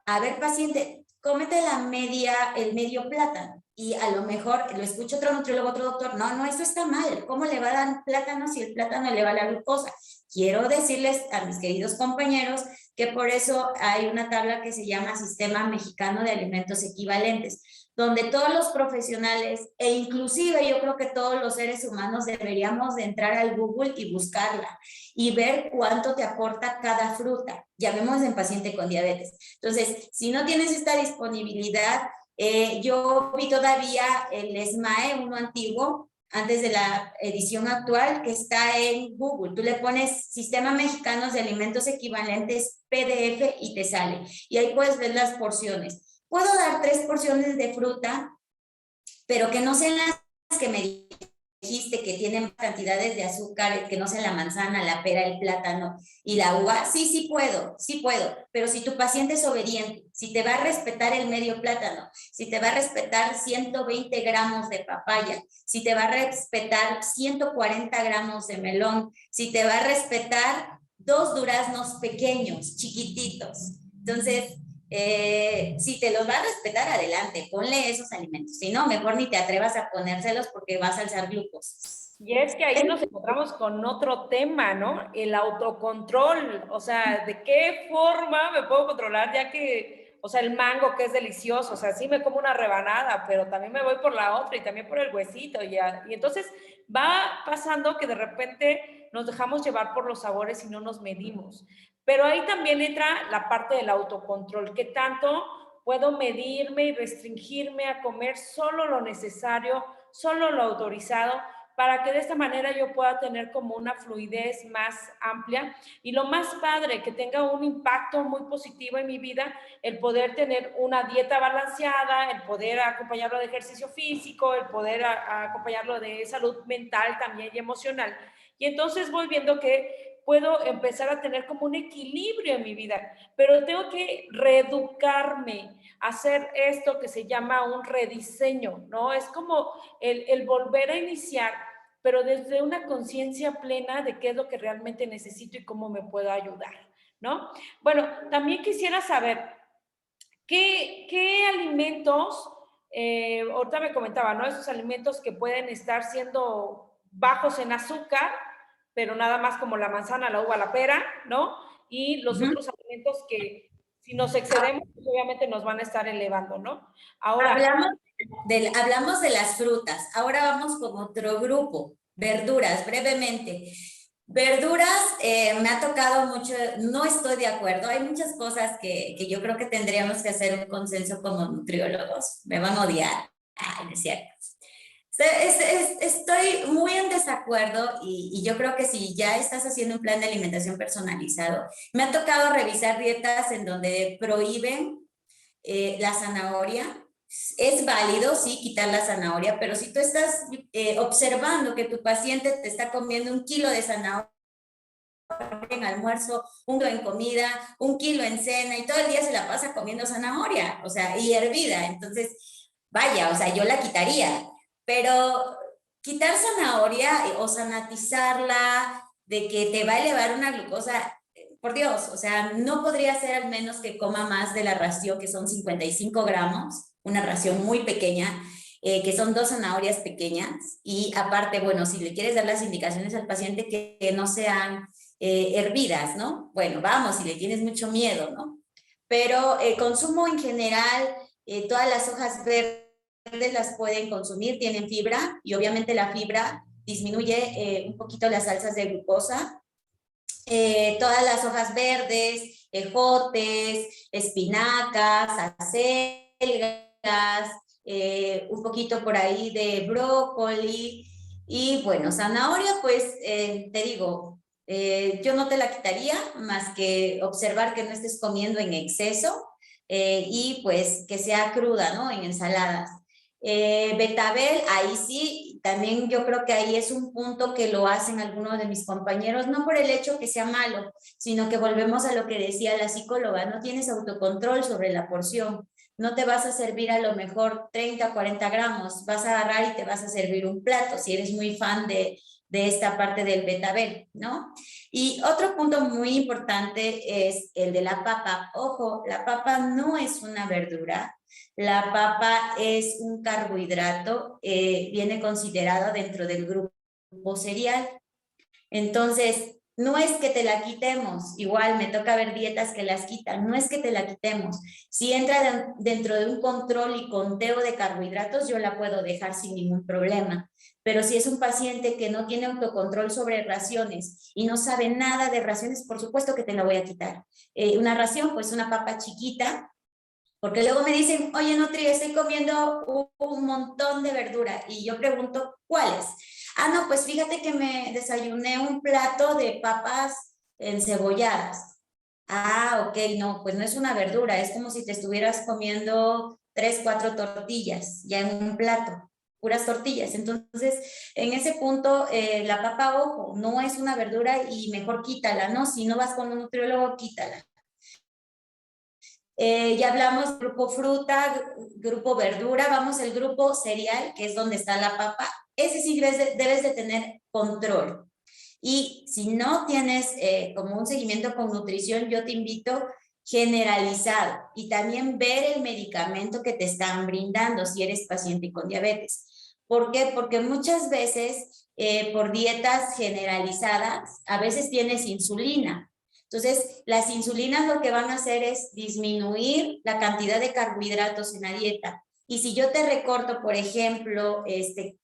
a ver, paciente, cómete el medio plátano. Y a lo mejor lo escucha otro nutriólogo, otro doctor, no, eso está mal. ¿Cómo le va a dar plátano si el plátano le va a la glucosa? Quiero decirles a mis queridos compañeros que por eso hay una tabla que se llama Sistema Mexicano de Alimentos Equivalentes, donde todos los profesionales e inclusive yo creo que todos los seres humanos deberíamos de entrar al Google y buscarla y ver cuánto te aporta cada fruta. Llamemos en paciente con diabetes. Entonces, si no tienes esta disponibilidad, yo vi todavía el SMAE, uno antiguo, antes de la edición actual, que está en Google. Tú le pones Sistema Mexicano de Alimentos Equivalentes PDF y te sale. Y ahí puedes ver las porciones. Puedo dar 3 porciones de fruta, pero que no sean las que me dijiste que tienen cantidades de azúcar, que no sean la manzana, la pera, el plátano y la uva. Sí puedo, pero si tu paciente es obediente, si te va a respetar el medio plátano, si te va a respetar 120 gramos de papaya, si te va a respetar 140 gramos de melón, si te va a respetar 2 duraznos pequeños, chiquititos. Entonces, si te los va a respetar, adelante, ponle esos alimentos. Si no, mejor ni te atrevas a ponérselos porque vas a alzar glucosa. Y es que ahí nos encontramos con otro tema, ¿no? El autocontrol, o sea, ¿de qué forma me puedo controlar? Ya que, o sea, el mango que es delicioso, o sea, sí me como una rebanada, pero también me voy por la otra y también por el huesito. Y entonces va pasando que de repente nos dejamos llevar por los sabores y no nos medimos. Pero ahí también entra la parte del autocontrol, que tanto puedo medirme y restringirme a comer solo lo necesario, solo lo autorizado, para que de esta manera yo pueda tener como una fluidez más amplia y lo más padre, que tenga un impacto muy positivo en mi vida, el poder tener una dieta balanceada, el poder acompañarlo de ejercicio físico, el poder acompañarlo de salud mental también y emocional. Y entonces voy viendo que puedo empezar a tener como un equilibrio en mi vida, pero tengo que reeducarme, hacer esto que se llama un rediseño, ¿no? Es como el volver a iniciar, pero desde una conciencia plena de qué es lo que realmente necesito y cómo me puedo ayudar, ¿no? Bueno, también quisiera saber, ¿qué alimentos, ahorita me comentaba, ¿no? Esos alimentos que pueden estar siendo bajos en azúcar, pero nada más como la manzana, la uva, la pera, ¿no? Y los otros alimentos que si nos excedemos, pues obviamente nos van a estar elevando, ¿no? Ahora, hablamos de las frutas. Ahora vamos con otro grupo, verduras, brevemente. Verduras, me ha tocado mucho, no estoy de acuerdo. Hay muchas cosas que yo creo que tendríamos que hacer un consenso como nutriólogos. Me van a odiar. Ay, no es cierto. Estoy muy en desacuerdo y yo creo que si ya estás haciendo un plan de alimentación personalizado, me ha tocado revisar dietas en donde prohíben la zanahoria. Es válido, sí, quitar la zanahoria, pero si tú estás observando que tu paciente te está comiendo 1 kilo de zanahoria en almuerzo, 1 kilo en comida, 1 kilo en cena y todo el día se la pasa comiendo zanahoria, o sea, y hervida, entonces, vaya, o sea, yo la quitaría, pero quitar zanahoria o sanatizarla de que te va a elevar una glucosa, por Dios, o sea, no podría ser al menos que coma más de la ración, que son 55 gramos, una ración muy pequeña, que son 2 zanahorias pequeñas, y aparte, bueno, si le quieres dar las indicaciones al paciente que no sean hervidas, ¿no? Bueno, vamos, si le tienes mucho miedo, ¿no? Pero consumo en general, todas las hojas verdes las pueden consumir, tienen fibra, y obviamente la fibra disminuye un poquito las alzas de glucosa. Todas las hojas verdes, ejotes, espinacas, acelgas, un poquito por ahí de brócoli, Y bueno, zanahoria, pues te digo, yo no te la quitaría más que observar que no estés comiendo en exceso y pues que sea cruda, ¿no? En ensaladas. Betabel, ahí sí, también yo creo que ahí es un punto que lo hacen algunos de mis compañeros, no por el hecho que sea malo, sino que volvemos a lo que decía la psicóloga, no tienes autocontrol sobre la porción. No te vas a servir a lo mejor 30 o 40 gramos, vas a agarrar y te vas a servir un plato, si eres muy fan de esta parte del betabel, ¿no? Y otro punto muy importante es el de la papa. Ojo, la papa no es una verdura, la papa es un carbohidrato, viene considerado dentro del grupo cereal. Entonces, no es que te la quitemos, igual me toca ver dietas que las quitan, no es que te la quitemos. Si entra dentro de un control y conteo de carbohidratos, yo la puedo dejar sin ningún problema. Pero si es un paciente que no tiene autocontrol sobre raciones y no sabe nada de raciones, por supuesto que te la voy a quitar. Una ración, pues una papa chiquita, porque luego me dicen, oye, Nutri, estoy comiendo un montón de verdura. Y yo pregunto, ¿cuáles? Ah, no, pues fíjate que me desayuné un plato de papas encebolladas. Ah, ok, no, pues no es una verdura, es como si te estuvieras comiendo 3, 4 tortillas ya en un plato, puras tortillas. Entonces, en ese punto, la papa, ojo, no es una verdura y mejor quítala, ¿no? Si no vas con un nutriólogo, quítala. Ya hablamos grupo fruta, grupo verdura, vamos el grupo cereal, que es donde está la papa. Ese sí debes de tener control. Y si no tienes como un seguimiento con nutrición, yo te invito generalizado y también ver el medicamento que te están brindando si eres paciente con diabetes. ¿Por qué? Porque muchas veces por dietas generalizadas, a veces tienes insulina. Entonces, las insulinas lo que van a hacer es disminuir la cantidad de carbohidratos en la dieta. Y si yo te recorto, por ejemplo,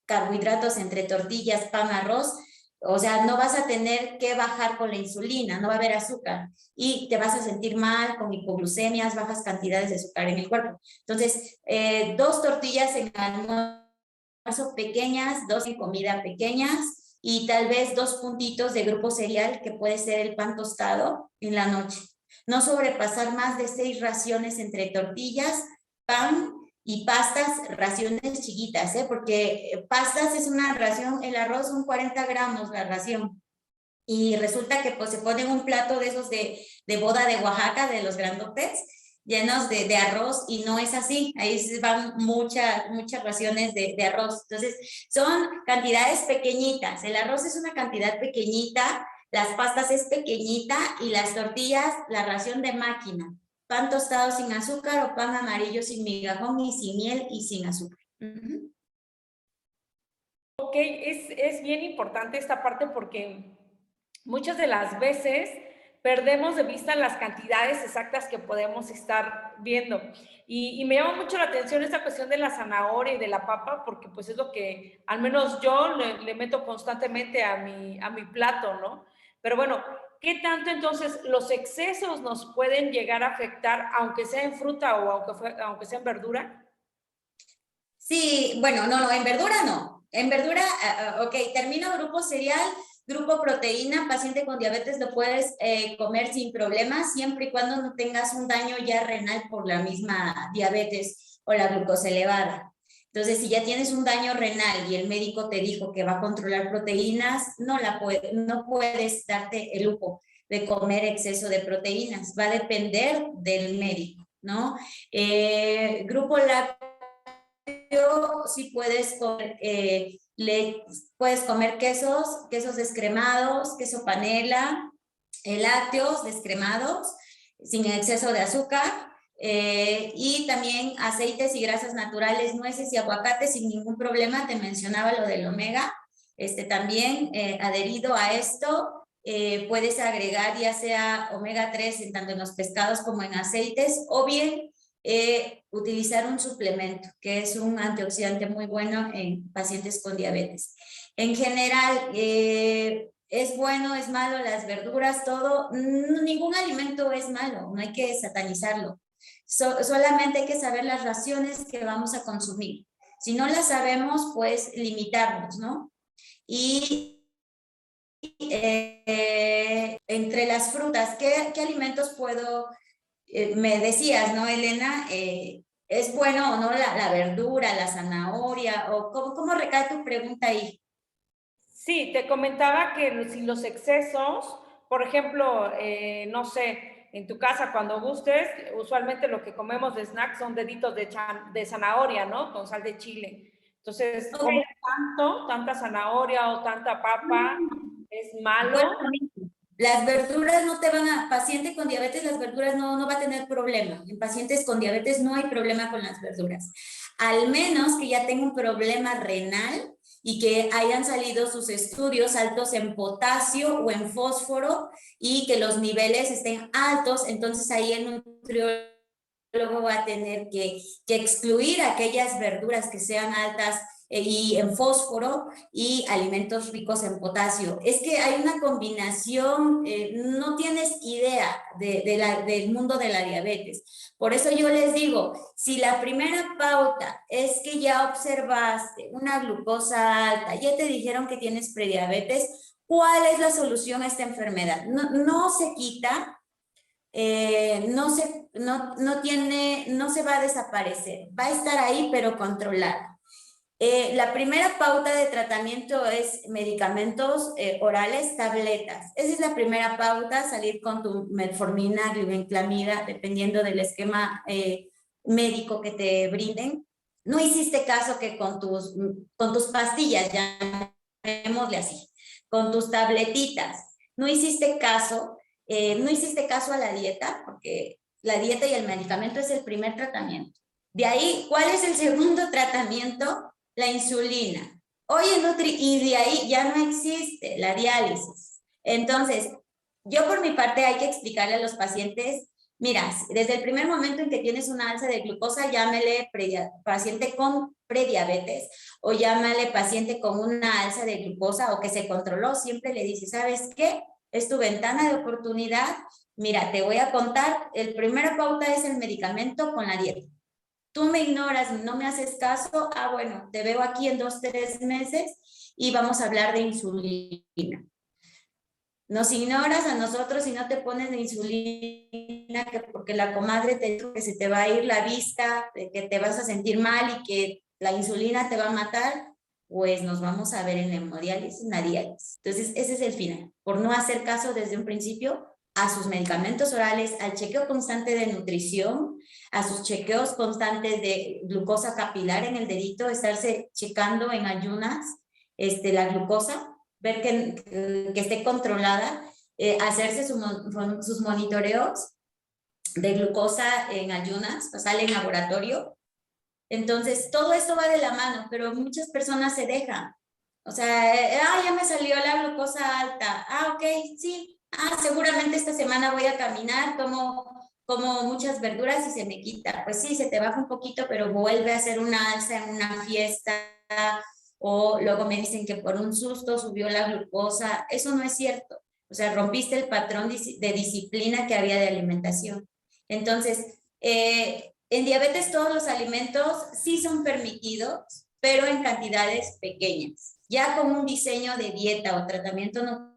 carbohidratos entre tortillas, pan, arroz, o sea, no vas a tener que bajar con la insulina, no va a haber azúcar y te vas a sentir mal con hipoglucemias, bajas cantidades de azúcar en el cuerpo. Entonces, 2 tortillas en almuerzo pequeñas, 2 en comida pequeñas y tal vez 2 puntitos de grupo cereal que puede ser el pan tostado en la noche. No sobrepasar más de 6 raciones entre tortillas, pan y pastas, raciones chiquitas, porque pastas es una ración, el arroz son 40 gramos la ración. Y resulta que pues se ponen un plato de esos de boda de Oaxaca, de los grandotes, llenos de arroz, y no es así. Ahí van muchas raciones de arroz. Entonces, son cantidades pequeñitas. El arroz es una cantidad pequeñita, las pastas es pequeñita, y las tortillas, la ración de máquina. Pan tostado sin azúcar o pan amarillo sin migajón y sin miel y sin azúcar. Ok, es bien importante esta parte porque muchas de las veces perdemos de vista las cantidades exactas que podemos estar viendo. Y me llama mucho la atención esta cuestión de la zanahoria y de la papa, porque pues es lo que al menos yo le meto constantemente a mi plato, ¿no? Pero bueno, ¿qué tanto entonces los excesos nos pueden llegar a afectar, aunque sea en fruta o aunque sea en verdura? Sí, bueno, no, en verdura no. En verdura, ok, termino grupo cereal, grupo proteína, paciente con diabetes lo puedes comer sin problema, siempre y cuando no tengas un daño ya renal por la misma diabetes o la glucosa elevada. Entonces, si ya tienes un daño renal y el médico te dijo que va a controlar proteínas, no puedes darte el lujo de comer exceso de proteínas. Va a depender del médico, ¿no? Grupo lácteo, sí puedes comer quesos descremados, queso panela, lácteos descremados, sin exceso de azúcar, y también aceites y grasas naturales, nueces y aguacates sin ningún problema. Te mencionaba lo del omega, también adherido a esto. Puedes agregar ya sea omega 3 tanto en los pescados como en aceites, o bien utilizar un suplemento, que es un antioxidante muy bueno en pacientes con diabetes. En general, es bueno, es malo, las verduras, todo, ningún alimento es malo, no hay que satanizarlo. Solamente hay que saber las raciones que vamos a consumir. Si no las sabemos, pues limitarnos, ¿no? Y entre las frutas, ¿qué alimentos puedo? Me decías, ¿no, Elena? ¿Es bueno o no la verdura, la zanahoria? ¿O cómo recae tu pregunta ahí? Sí, te comentaba que si los excesos, por ejemplo, no sé, en tu casa cuando gustes, usualmente lo que comemos de snack son deditos de zanahoria, ¿no? Con sal de chile. Entonces, Ok. comer tanta zanahoria o tanta papa es Bueno, malo. las verduras no te van a, paciente con diabetes, las verduras no va a tener problema. En pacientes con diabetes no hay problema con las verduras. Al menos que ya tenga un problema renal y que hayan salido sus estudios altos en potasio o en fósforo y que los niveles estén altos, entonces ahí el nutriólogo va a tener que excluir aquellas verduras que sean altas y en fósforo y alimentos ricos en potasio. Es que hay una combinación, no tienes idea del mundo de la diabetes. Por eso yo les digo, si la primera pauta es que ya observaste una glucosa alta, ya te dijeron que tienes prediabetes, ¿cuál es la solución a esta enfermedad? No se quita, no se va a desaparecer, va a estar ahí pero controlada. La primera pauta de tratamiento es medicamentos orales, tabletas. Esa es la primera pauta, salir con tu metformina, glibenclamida, dependiendo del esquema médico que te brinden. No hiciste caso que con tus pastillas, llamémosle así, con tus tabletitas, no hiciste caso a la dieta, porque la dieta y el medicamento es el primer tratamiento. De ahí, ¿cuál es el segundo tratamiento? La insulina. Oye, Nutri, y de ahí ya no existe la diálisis. Entonces, yo por mi parte hay que explicarle a los pacientes, mira, desde el primer momento en que tienes una alza de glucosa, llámele paciente con prediabetes o llámale paciente con una alza de glucosa o que se controló, siempre le dice, ¿sabes qué? Es tu ventana de oportunidad. Mira, te voy a contar, el primera pauta es el medicamento con la dieta. Tú me ignoras, no me haces caso, bueno, te veo aquí en 2, 3 meses y vamos a hablar de insulina. Nos ignoras a nosotros y no te pones de insulina porque la comadre te dijo que se te va a ir la vista, que te vas a sentir mal y que la insulina te va a matar, pues nos vamos a ver en la hemodiálisis, en la diálisis. Entonces, ese es el final. Por no hacer caso desde un principio a sus medicamentos orales, al chequeo constante de nutrición, a sus chequeos constantes de glucosa capilar en el dedito, estarse checando en ayunas la glucosa, ver que esté controlada, hacerse sus monitoreos de glucosa en ayunas, sale en laboratorio. Entonces, todo esto va de la mano, pero muchas personas se dejan. O sea, ya me salió la glucosa alta. Ok, sí. Seguramente esta semana voy a caminar, como muchas verduras y se me quita. Pues sí, se te baja un poquito, pero vuelve a hacer una alza en una fiesta o luego me dicen que por un susto subió la glucosa. Eso no es cierto. O sea, rompiste el patrón de disciplina que había de alimentación. Entonces, en diabetes todos los alimentos sí son permitidos, pero en cantidades pequeñas. Ya con un diseño de dieta o tratamiento no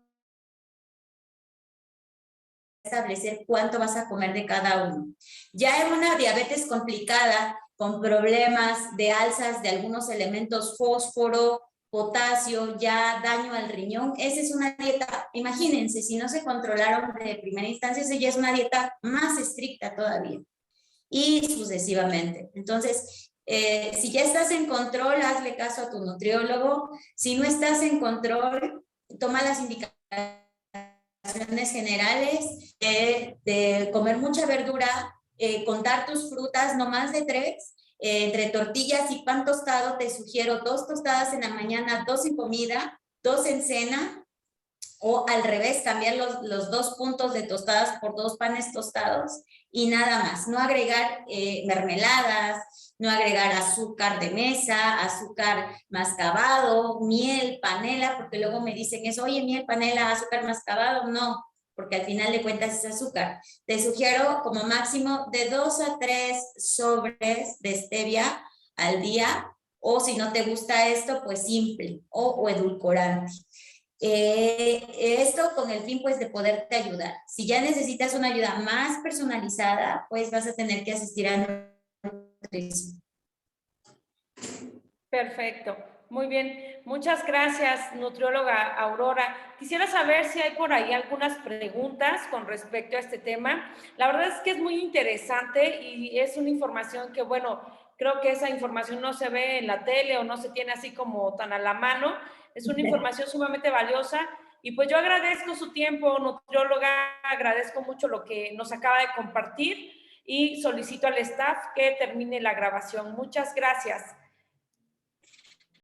establecer cuánto vas a comer de cada uno. Ya en una diabetes complicada, con problemas de alzas de algunos elementos, fósforo, potasio, ya daño al riñón, esa es una dieta, imagínense, si no se controlaron de primera instancia, esa ya es una dieta más estricta todavía. Y sucesivamente. Entonces, si ya estás en control, hazle caso a tu nutriólogo. Si no estás en control, toma las indicaciones generales de comer mucha verdura, contar tus frutas, no más de 3. Entre tortillas y pan tostado, te sugiero 2 tostadas en la mañana, 2 en comida, 2 en cena, o al revés, cambiar los 2 puntos de tostadas por 2 panes tostados y nada más. No agregar mermeladas, no agregar azúcar de mesa, azúcar mascabado, miel, panela, porque luego me dicen eso, oye, miel, panela, azúcar mascabado. No, porque al final de cuentas es azúcar. Te sugiero como máximo de 2 a 3 sobres de stevia al día, o si no te gusta esto, pues simple o edulcorante. Esto con el fin pues de poderte ayudar. Si ya necesitas una ayuda más personalizada, pues vas a tener que asistir a nutrición. Perfecto, muy bien. Muchas gracias, nutrióloga Aurora. Quisiera saber si hay por ahí algunas preguntas con respecto a este tema. La verdad es que es muy interesante y es una información que, bueno, creo que esa información no se ve en la tele o no se tiene así como tan a la mano. Es una información sumamente valiosa y pues yo agradezco su tiempo, nutrióloga, agradezco mucho lo que nos acaba de compartir y solicito al staff que termine la grabación. Muchas gracias.